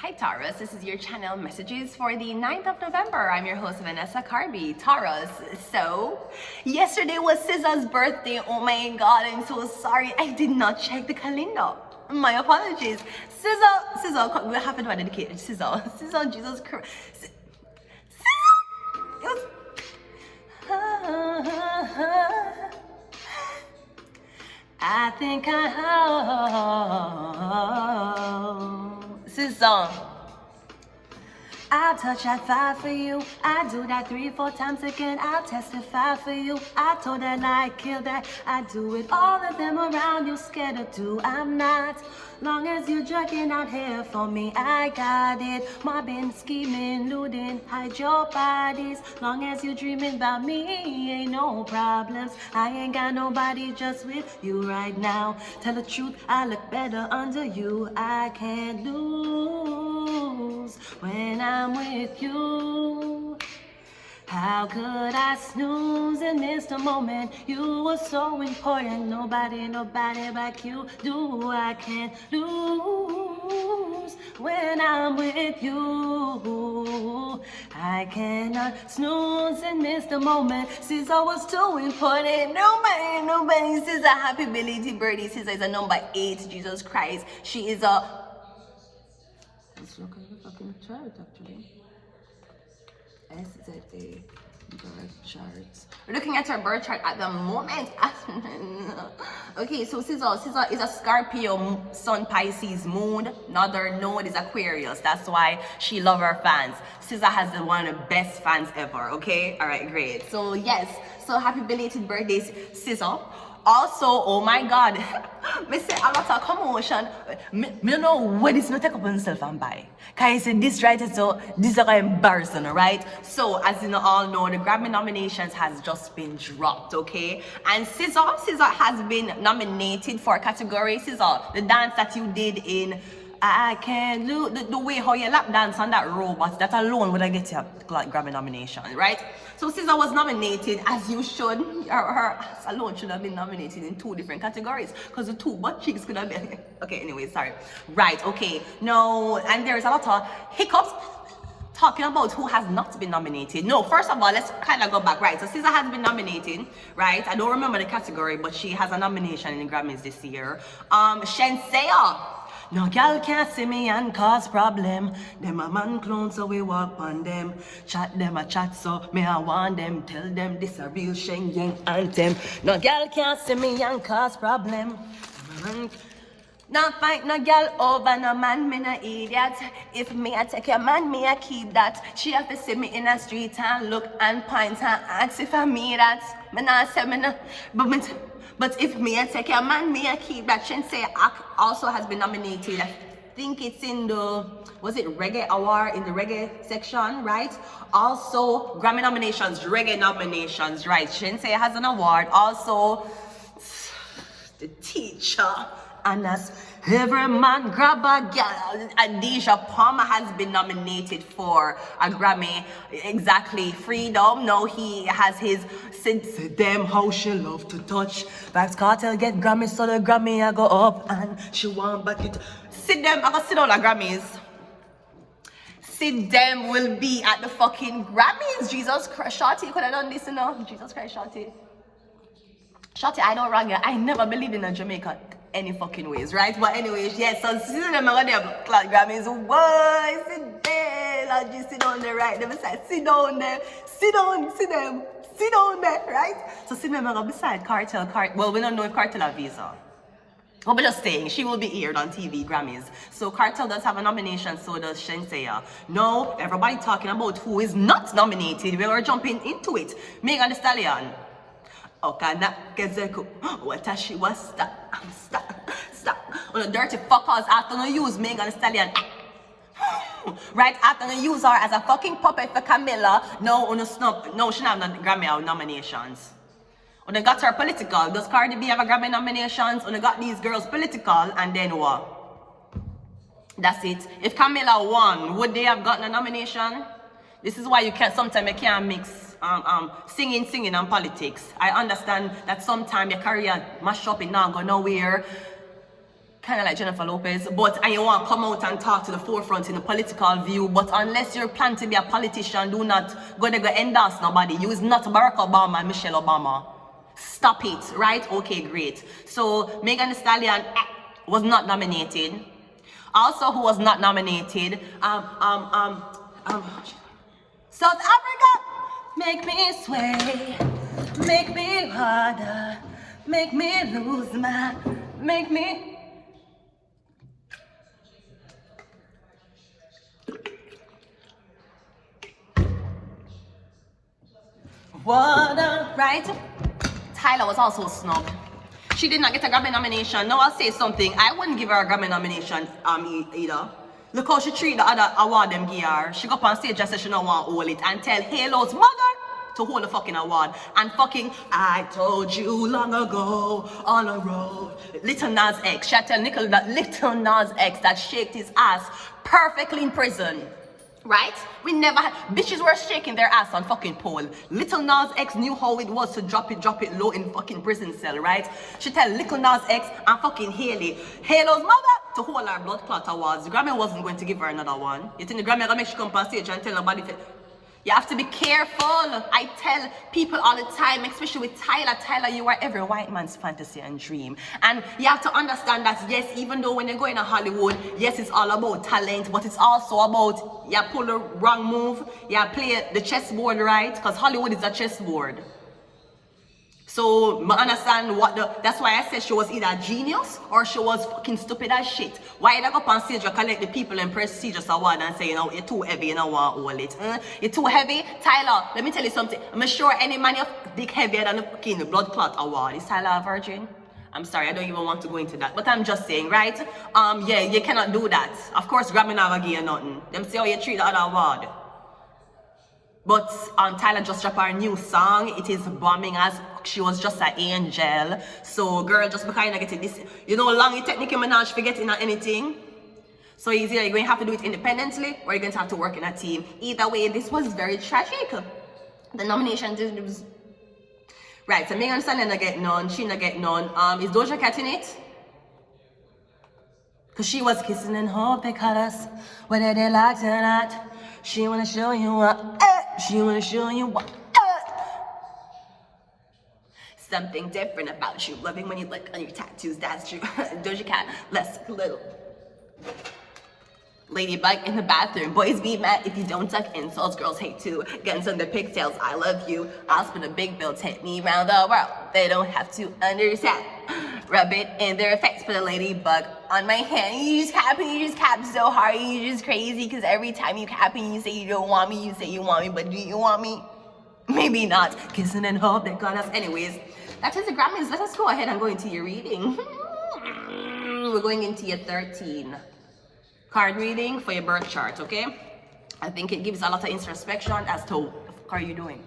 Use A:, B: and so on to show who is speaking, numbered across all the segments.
A: Hi Taurus, this is your channel messages for the 9th of November. I'm your host Vanessa Carby. Taurus, so yesterday was SZA's birthday. Oh my god, I'm so sorry. I did not check the calendar. My apologies. SZA, we have to do a dedicated SZA, Jesus Christ. I think SZA. I'll touch that fire for you. I do that 3-4 times again. I'll testify for you. I told that lie, kill that. I do it. All of them around you scared to do. I'm not. Long as you're drugging out here for me, I got it. Mobbing, scheming, looting, hide your bodies. Long as you're dreaming about me, ain't no problems. I ain't got nobody just with you right now. Tell the truth, I look better under you. I can't lose when I'm with you. How could I snooze and miss the moment? You were so important. Nobody like you do. I can't lose when I'm with you. I cannot snooze and miss the moment. SZA was too important. Nobody SZA. Happy belated birthday. SZA is a number 8. Jesus Christ. She is a... Let's look at the fucking chart actually. SZA birth chart. We're looking at her birth chart at the moment. Okay, so SZA is a Scorpio, Sun, Pisces, Moon. Northern node is Aquarius. That's why she loves her fans. SZA has one of the best fans ever. Okay, all right, great. So yes, so happy belated birthday, SZA. Also, oh my God, me say a lot of commotion. Me don't know what this not take up on yourself and buy. Cause I say this right, so this is embarrassing, right? So as you all know, the Grammy nominations has just been dropped, okay? And SZA has been nominated for a category. SZA, the dance that you did in I Can't Lose, the way how you lap dance on that robot, that alone would I get you a Grammy nomination, right? So SZA was nominated, as you should. Her ass alone should have been nominated in 2 different categories, because the 2 butt cheeks could have been. Okay, anyway, sorry. Right, okay. No, and there's a lot of hiccups talking about who has not been nominated. No, first of all, let's kind of go back. Right, so SZA has been nominated, right? I don't remember the category, but she has a nomination in the Grammys this year. Shenseea. No girl can't see me and cause problem. Them a man clone, so we walk on them. Chat them a chat, so me I want them. Tell them this a real Schengen anthem. No girl can't see me and cause problem. Not fight no girl over no man, me no idiot. If me I take your man, me I keep that. She have to see me in the street and look and point and ask if I me that. Me not say me no, but if me I take your man, me I keep that. Shenseea also has been nominated. I think it's in the, was it Reggae Award, in the Reggae section, right? Also, Grammy nominations, Reggae nominations, right? Shenseea has an award. Also, the teacher. And as every man grab a girl, Adisha Palmer has been nominated for a Grammy. Exactly, Freedom. No, he has his Sid them how she love to touch. Vybz Kartel get Grammy, so the Grammy I go up and she want back it. Sid them, I go sit down at Grammys. Sid them will be at the fucking Grammys. Jesus Christ, Shorty, you could have done this, you know. Jesus Christ, Shorty. Shorty, I don't wrong you. I never believed in a Jamaica any fucking ways, right? But anyways, yes, so see them are gonna have Grammys. Why sit there? Like you sit on there, right? They beside, sit down there, sit down, sit them, sit down there, right? So see them are gonna beside Cartel. Well, we don't know if Cartel have visa. But we're just saying, she will be aired on TV, Grammys. So Cartel does have a nomination, so does Shenseea. No, everybody talking about who is not nominated. We were jumping into it. Megan Thee Stallion. Okana Kezeku. What a she was stop. On the dirty fuckers after no use Megan Thee Stallion. Right after no use her as a fucking puppet for Camilla. No, on a snub. No, she don't have no Grammy nominations. When they got her political, does Cardi B have a Grammy nominations? When they got these girls political, and then what? That's it. If Camilla won, would they have gotten a nomination? This is why sometimes you can't mix singing and politics. I understand that sometimes your career mash up and not go nowhere. kind of like Jennifer Lopez, and you want to come out and talk to the forefront in the political view, but unless you plan to be a politician, do not go endorse nobody. You is not Barack Obama and Michelle Obama. Stop it, right? Okay, great. So Megan Thee Stallion was not nominated. Also, who was not nominated? South Africa. Make me sway, make me harder, make me lose my, make me. Water, right? Tyler was also snubbed. She did not get a Grammy nomination. Now I'll say something. I wouldn't give her a Grammy nomination either. Look how she treat the other award them give her. She go up on stage and say she don't want to hold it and tell Halo's mother to hold the fucking award. And fucking, I told you long ago on a road. Little Nas X. She tell Nickel that Little Nas X that shaked his ass perfectly in prison. Right? We never had, bitches were shaking their ass on fucking pole. Little Nas X knew how it was to drop it low in fucking prison cell, right? She tell Little Nas X and fucking Halo's mother to hold her blood clot awards. The Grammy wasn't going to give her another one. You think the Grammy gonna make she come on stage and tell nobody? You have to be careful. I tell people all the time, especially with Tyler. Tyler, you are every white man's fantasy and dream. And you have to understand that, yes, even though when you're going to Hollywood, yes, it's all about talent, but it's also about, you pull the wrong move, you play the chessboard right, because Hollywood is a chessboard. So, I understand that's why I said she was either a genius or she was fucking stupid as shit. Why did I go up on stage and collect the people and prestigious award and say, you know, you're too heavy, you don't want to hold it. You're too heavy? Tyler, let me tell you something. I'm sure any man you dick heavier than the fucking blood clot award. Is Tyler a virgin? I'm sorry, I don't even want to go into that. But I'm just saying, right? Yeah, you cannot do that. Of course, Grammy never give you nothing. Them see how you treat the other award. But Tyler just dropped her new song. It is bombing as she was just an angel. So girl, just because you're not getting this, you know how long it take Nicki Minaj for getting anything? So either you're going to have to do it independently or you're going to have to work in a team. Either way, this was very tragic. The nomination was... Right, so Megan Thee Stallion not get none, she not get none. Is Doja Cat in it? Cause she was kissing and hoping colors, whether they liked it or not. She wanna show you what, she wanna show you what. Something different about you. Loving when you look on your tattoos, that's true. Doja Cat, let's look a little. Ladybug in the bathroom. Boys be mad if you don't tuck insults. Girls hate too. Guns on their pigtails. I love you. I'll spin a big bill. Take me around the world. They don't have to understand. Rub it in their face. Put a ladybug on my hand. You just cap so hard. You just crazy. Because every time you cap and you say you don't want me, you say you want me. But do you want me? Maybe not. Kissing and hope they got us. Anyways, that is the Grammys. Let us go ahead and go into your reading. We're going into your 13. Card reading for your birth chart, okay? I think it gives a lot of introspection as to what the fuck are you doing.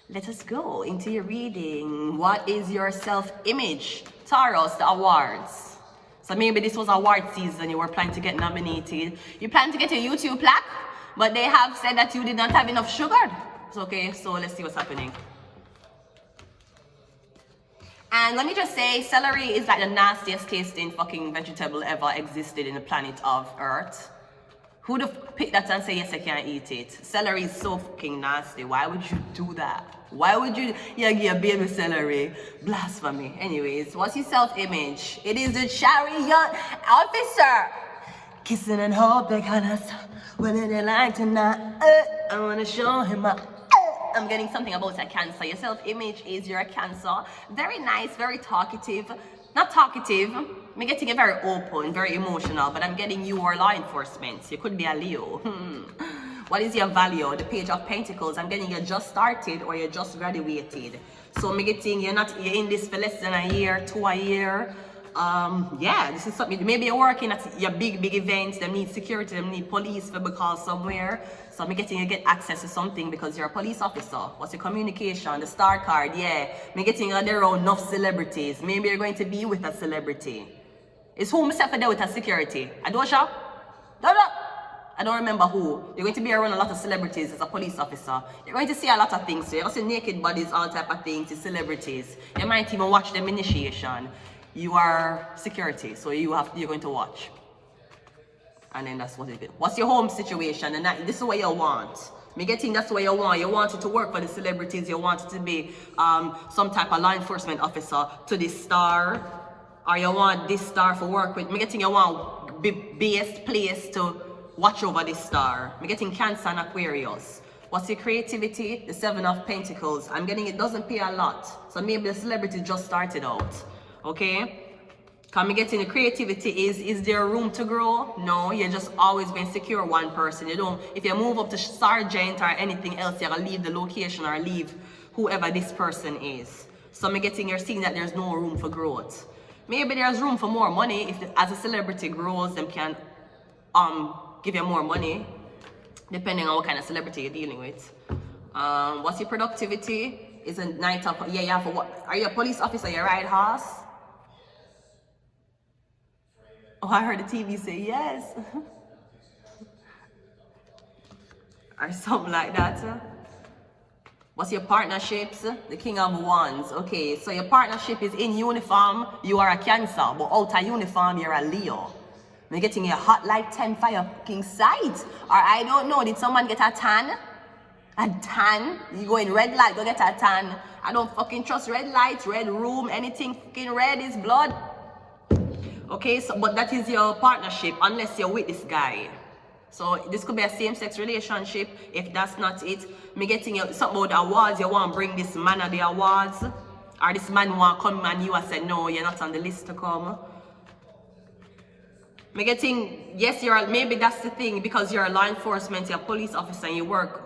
A: Let us go into your reading. What is your self-image? Taurus, the awards. So maybe this was award season, you were planning to get nominated. You plan to get a YouTube plaque, but they have said that you did not have enough sugar. It's okay, so let's see what's happening. And let me just say, celery is like the nastiest tasting fucking vegetable ever existed in the planet of Earth. Who the pick that and say, yes, I can't eat it? Celery is so fucking nasty. Why would you do that? Why would you give a baby celery? Blasphemy. Anyways, what's your self-image? It is the chariot officer. Kissing and hoping on us, whether they like to not. I want to show him up. I'm getting something about a Cancer. Your self-image is you're a Cancer. Very nice, very talkative. Not talkative. I'm getting it very open, very emotional, but I'm getting you are law enforcement. You could be a Leo. What is your value? The Page of Pentacles. I'm getting you just started or you just graduated. So I'm getting you're in this for less than a year, 2 a year. Yeah, this is something. Maybe you're working at your big events. They need security. They need police for because somewhere. So I'm getting you get access to something because you're a police officer. What's your communication? The star card, yeah. I'm getting there are enough celebrities. Maybe you're going to be with a celebrity. It's who myself there with a security. Adosha? I don't remember who. You're going to be around a lot of celebrities as a police officer. You're going to see a lot of things. So you're going to see naked bodies, all type of things, to celebrities. You might even watch them initiation. You are security, so you're going to watch. And then that's what it is. What's your home situation? And this is what you want. Me getting that's what you want. You want it to work for the celebrities. You want it to be some type of law enforcement officer to this star. Or you want this star for work with. Me getting you want best place to watch over this star. Me getting Cancer and Aquarius. What's your creativity? The 7 of Pentacles. I'm getting it doesn't pay a lot. So maybe the celebrity just started out. Okay? Can we get in the creativity is there room to grow? No, you're just always been secure one person. You don't, if you move up to sergeant or anything else, you're gonna leave the location or leave whoever this person is. So I'm getting you're seeing that there's no room for growth. Maybe there's room for more money. If as a celebrity grows, them can give you more money, depending on what kind of celebrity you're dealing with. What's your productivity? Is a night of you have what? Are you a police officer? You ride horse? Oh, I heard the TV say yes. Or something like that. What's your partnerships? The King of Wands. Okay, so your partnership is in uniform, you are a Cancer, but out of uniform, you're a Leo. You're getting a hot like 10 fire fucking sight. Or I don't know, did someone get a tan? A tan? You go in red light, go get a tan. I don't fucking trust red lights, red room, anything fucking red is blood. Okay, so but that is your partnership unless you're with this guy. So this could be a same-sex relationship. If that's not it, me getting something about the awards. You want to bring this man at the awards, or this man want to come and you have said no, you're not on the list to come. Me getting yes, you're maybe that's the thing because you're a law enforcement, you're a police officer, and you work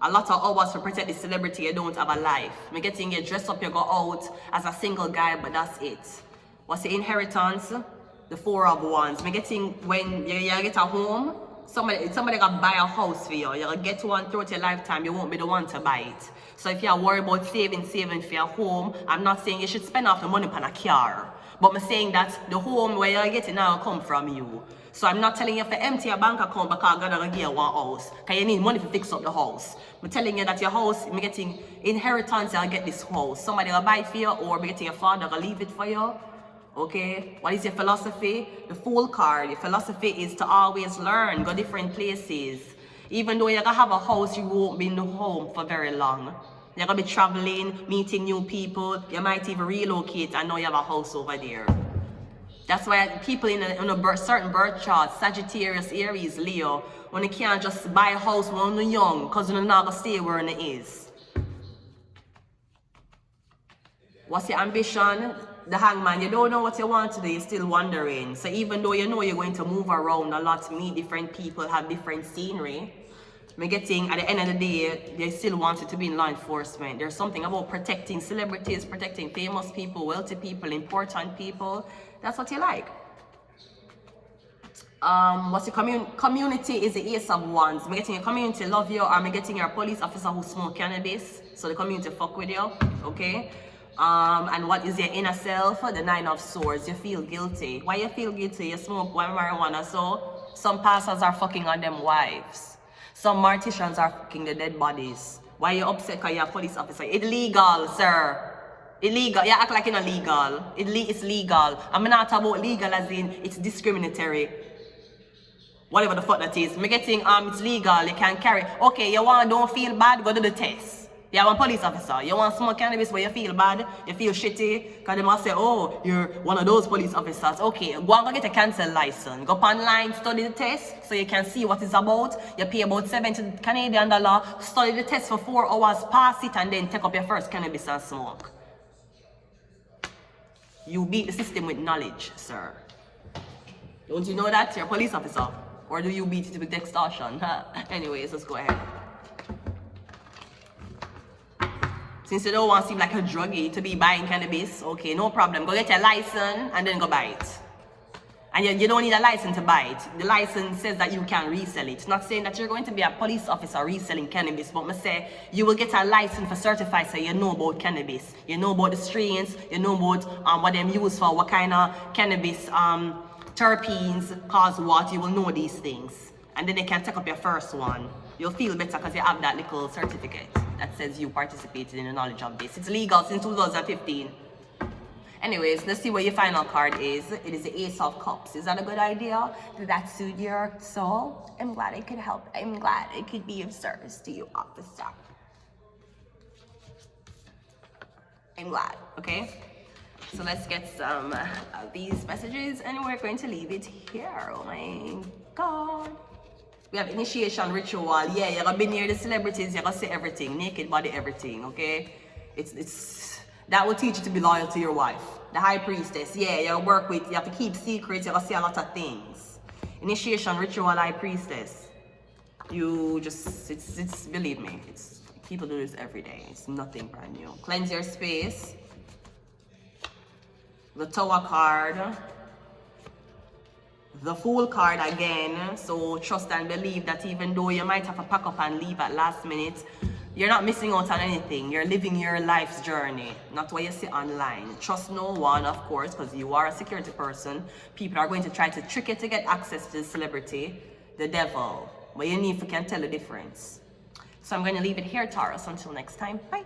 A: a lot of hours to protect the celebrity. You don't have a life. Me getting you dress up, you go out as a single guy, but that's it. What's the inheritance? The 4 of Wands. Me getting when you get a home, somebody gonna buy a house for you. You'll get one throughout your lifetime, you won't be the one to buy it. So if you're worried about saving for your home, I'm not saying you should spend off the money on a car. But I'm saying that the home where you're getting now will come from you. So I'm not telling you to empty your bank account because God gonna give you one house. Because you need money to fix up the house. I'm telling you that your house, I'm getting inheritance, you'll get this house. Somebody will buy it for you or I'm getting your father will leave it for you. Okay, what is your philosophy? The Fool card. Your philosophy is to always learn, go different places. Even though you're gonna have a house, you won't be in the home for very long. You're gonna be traveling, meeting new people. You might even relocate and now you have a house over there. That's why people in a certain birth chart, Sagittarius, Aries, Leo, when you can't just buy a house when you're young, because you're not gonna stay where it is. What's your ambition? The Hangman, you don't know what you want to do, you're still wondering. So even though you know you're going to move around a lot, meet different people, have different scenery, I'm getting at the end of the day, they still want it to be in law enforcement. There's something about protecting celebrities, protecting famous people, wealthy people, important people. That's what you like. What's your community is the Ace of Wands. I'm getting your community love you, or I'm getting your police officer who smoke cannabis, so the community fuck with you, okay? And what is your inner self? The 9 of Swords. You feel guilty. Why you feel guilty? You smoke one marijuana. So some pastors are fucking on them wives. Some morticians are fucking the dead bodies. Why you upset because you're a police officer? It's legal, sir. Illegal. You act like it's not legal. It's legal. I'm not talking about legal as in it's discriminatory. Whatever the fuck that is. Me getting it's legal. You can carry. Okay, you want don't feel bad? Go do the test. You are a police officer. You want smoke cannabis where you feel bad, you feel shitty, because they must say, oh, you're one of those police officers. Okay, go and go get a cancel license. Go online, study the test so you can see what it's about. You pay about $70 Canadian, study the test for 4 hours, pass it, and then take up your first cannabis and smoke. You beat the system with knowledge, sir. Don't you know that? You're a police officer. Or do you beat it with extortion? Anyways, let's go ahead. Since you don't want to seem like a druggie to be buying cannabis, okay, no problem. Go get your license and then go buy it. And you don't need a license to buy it. The license says that you can resell it. Not saying that you're going to be a police officer reselling cannabis, but I say you will get a license for certified so you know about cannabis. You know about the strains, you know about what them use for, what kind of cannabis terpenes cause what, you will know these things. And then you can take up your first one. You'll feel better because you have that little certificate that says you participated in the knowledge of this. It's legal since 2015. Anyways, let's see what your final card is. It is the Ace of Cups. Is that a good idea? Did that suit your soul? I'm glad I could help. I'm glad I could be of service to you, officer. I'm glad, okay? So let's get some of these messages and we're going to leave it here. Oh my God. We have initiation ritual. Yeah, you're gonna be near the celebrities, you're gonna say everything, naked body, everything, okay? It's that will teach you to be loyal to your wife. The High Priestess, yeah, you work with, you have to keep secrets, you're gonna see a lot of things. Initiation ritual, High Priestess. You just, it's believe me, it's people do this every day. It's nothing brand new. Cleanse your space. The Tower card. The Fool card again. So trust and believe that even though you might have to pack up and leave at last minute, you're not missing out on anything. You're living your life's journey, not what you see online. Trust no one, of course, because you are a security person. People are going to try to trick you to get access to the celebrity, the devil. But you need to can tell the difference. So I'm going to leave it here, Taurus. Until next time, bye.